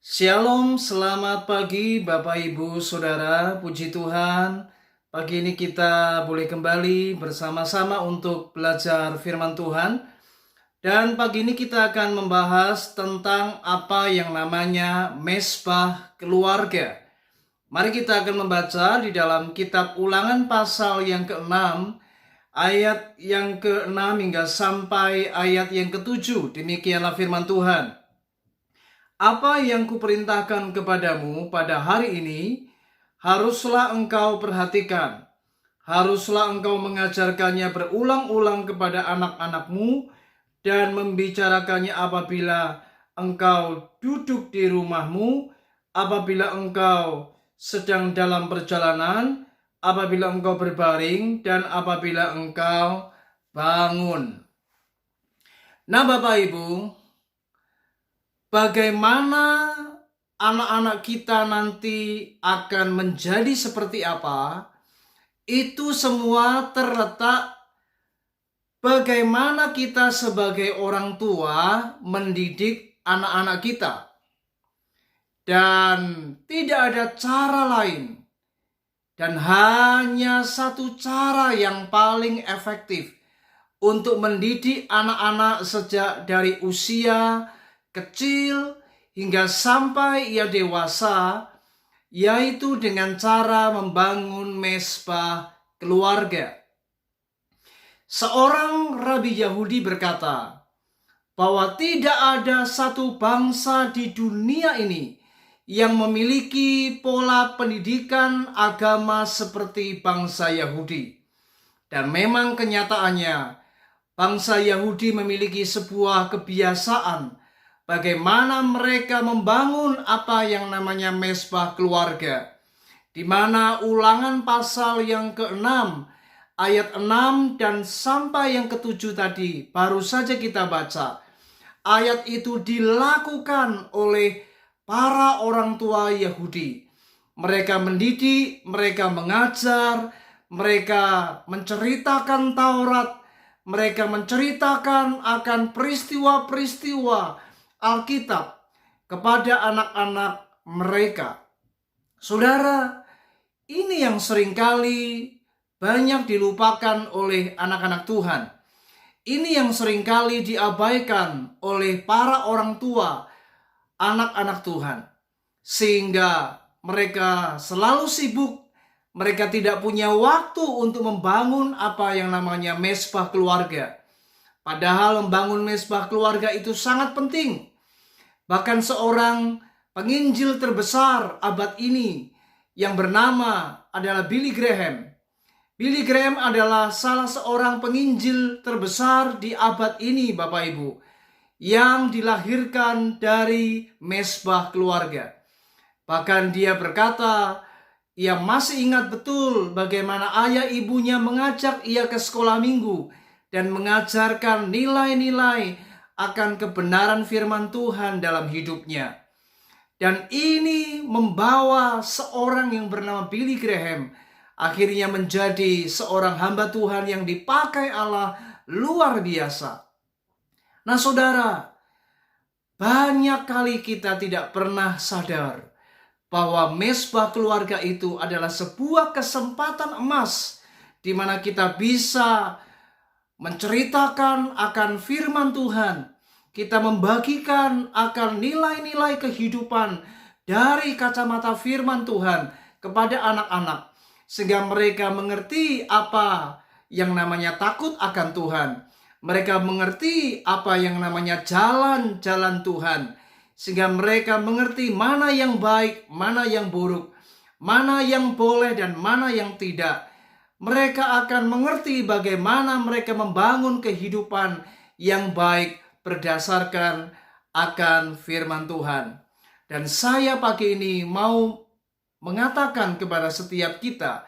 Shalom, selamat pagi Bapak Ibu Saudara, puji Tuhan. Pagi ini kita boleh kembali bersama-sama untuk belajar firman Tuhan. Dan pagi ini kita akan membahas tentang apa yang namanya mesbah keluarga. Mari kita akan membaca di dalam kitab Ulangan pasal yang ke-6, ayat yang ke-6 hingga sampai ayat yang ke-7. Demikianlah firman Tuhan. Apa yang kuperintahkan kepadamu pada hari ini, haruslah engkau perhatikan. Haruslah engkau mengajarkannya berulang-ulang kepada anak-anakmu dan membicarakannya apabila engkau duduk di rumahmu, apabila engkau sedang dalam perjalanan, apabila engkau berbaring, dan apabila engkau bangun. Nah, Bapak Ibu, bagaimana anak-anak kita nanti akan menjadi seperti apa, itu semua terletak bagaimana kita sebagai orang tua mendidik anak-anak kita. Dan tidak ada cara lain, dan hanya satu cara yang paling efektif untuk mendidik anak-anak sejak dari usia kecil hingga sampai ia dewasa, yaitu dengan cara membangun mesbah keluarga. Seorang rabi Yahudi berkata bahwa tidak ada satu bangsa di dunia ini yang memiliki pola pendidikan agama seperti bangsa Yahudi. Dan memang kenyataannya, bangsa Yahudi memiliki sebuah kebiasaan bagaimana mereka membangun apa yang namanya mesbah keluarga, di mana Ulangan pasal yang ke-6 ayat 6 dan sampai yang ke-7 tadi baru saja kita baca. Ayat itu dilakukan oleh para orang tua Yahudi. Mereka mendidik, mereka mengajar, mereka menceritakan Taurat, mereka menceritakan akan peristiwa-peristiwa Alkitab kepada anak-anak mereka. Saudara, ini yang seringkali banyak dilupakan oleh anak-anak Tuhan. Ini yang seringkali diabaikan oleh para orang tua anak-anak Tuhan. Sehingga mereka selalu sibuk, mereka tidak punya waktu untuk membangun apa yang namanya mesbah keluarga. Padahal membangun mesbah keluarga itu sangat penting. Bahkan seorang penginjil terbesar abad ini yang bernama adalah Billy Graham. Billy Graham adalah salah seorang penginjil terbesar di abad ini, Bapak Ibu, yang dilahirkan dari mesbah keluarga. Bahkan dia berkata, ia masih ingat betul bagaimana ayah ibunya mengajak ia ke sekolah minggu dan mengajarkan nilai-nilai akan kebenaran firman Tuhan dalam hidupnya. Dan ini membawa seorang yang bernama Billy Graham akhirnya menjadi seorang hamba Tuhan yang dipakai Allah luar biasa. Nah, saudara, banyak kali kita tidak pernah sadar bahwa mesbah keluarga itu adalah sebuah kesempatan emas di mana kita bisa menceritakan akan firman Tuhan. Kita membagikan akan nilai-nilai kehidupan dari kacamata firman Tuhan kepada anak-anak, sehingga mereka mengerti apa yang namanya takut akan Tuhan. Mereka mengerti apa yang namanya jalan-jalan Tuhan, sehingga mereka mengerti mana yang baik, mana yang buruk, mana yang boleh dan mana yang tidak. Mereka akan mengerti bagaimana mereka membangun kehidupan yang baik berdasarkan akan firman Tuhan. Dan saya pagi ini mau mengatakan kepada setiap kita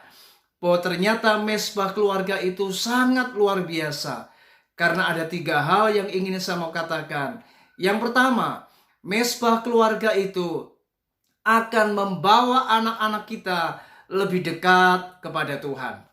bahwa ternyata mesbah keluarga itu sangat luar biasa. Karena ada 3 hal yang ingin saya mau katakan. Yang pertama, mesbah keluarga itu akan membawa anak-anak kita lebih dekat kepada Tuhan.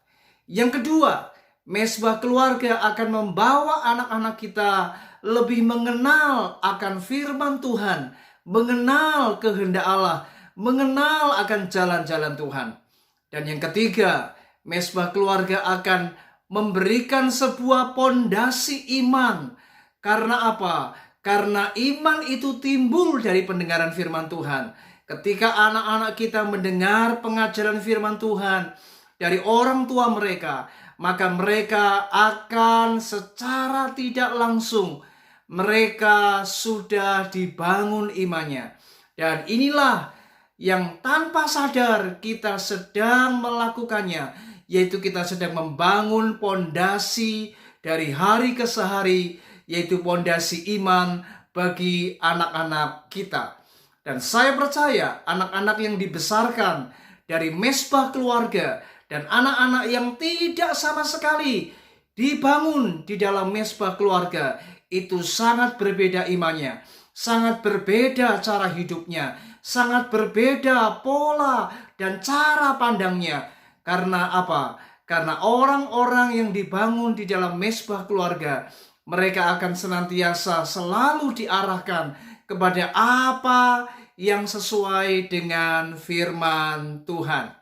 Yang kedua, mesbah keluarga akan membawa anak-anak kita lebih mengenal akan firman Tuhan, mengenal kehendak Allah, mengenal akan jalan-jalan Tuhan. Dan yang ketiga, mesbah keluarga akan memberikan sebuah pondasi iman. Karena apa? Karena iman itu timbul dari pendengaran firman Tuhan. Ketika anak-anak kita mendengar pengajaran firman Tuhan dari orang tua mereka, maka mereka akan secara tidak langsung mereka sudah dibangun imannya. Dan inilah yang tanpa sadar kita sedang melakukannya, yaitu kita sedang membangun pondasi dari hari ke hari, yaitu pondasi iman bagi anak-anak kita. Dan saya percaya anak-anak yang dibesarkan dari mesbah keluarga dan anak-anak yang tidak sama sekali dibangun di dalam mesbah keluarga itu sangat berbeda imannya, sangat berbeda cara hidupnya, sangat berbeda pola dan cara pandangnya. Karena apa? Karena orang-orang yang dibangun di dalam mesbah keluarga, mereka akan senantiasa selalu diarahkan kepada apa yang sesuai dengan firman Tuhan.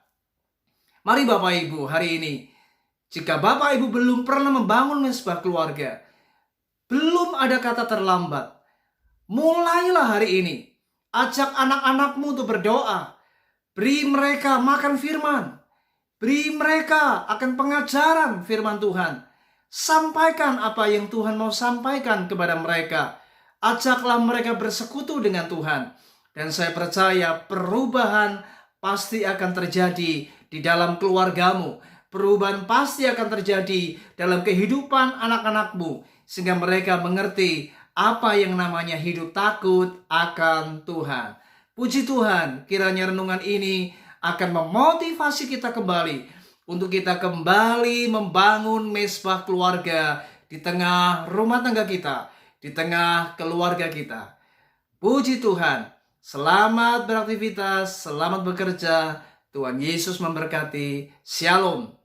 Mari Bapak Ibu, hari ini, jika Bapak Ibu belum pernah membangun mesbah keluarga, belum ada kata terlambat. Mulailah hari ini. Ajak anak-anakmu untuk berdoa. Beri mereka makan firman. Beri mereka akan pengajaran firman Tuhan. Sampaikan apa yang Tuhan mau sampaikan kepada mereka. Ajaklah mereka bersekutu dengan Tuhan. Dan saya percaya perubahan pasti akan terjadi di dalam keluargamu. Perubahan pasti akan terjadi dalam kehidupan anak-anakmu. Sehingga mereka mengerti apa yang namanya hidup takut akan Tuhan. Puji Tuhan, kiranya renungan ini akan memotivasi kita kembali untuk kita kembali membangun mesbah keluarga di tengah rumah tangga kita, di tengah keluarga kita. Puji Tuhan, selamat beraktivitas, selamat bekerja. Tuhan Yesus memberkati. Shalom.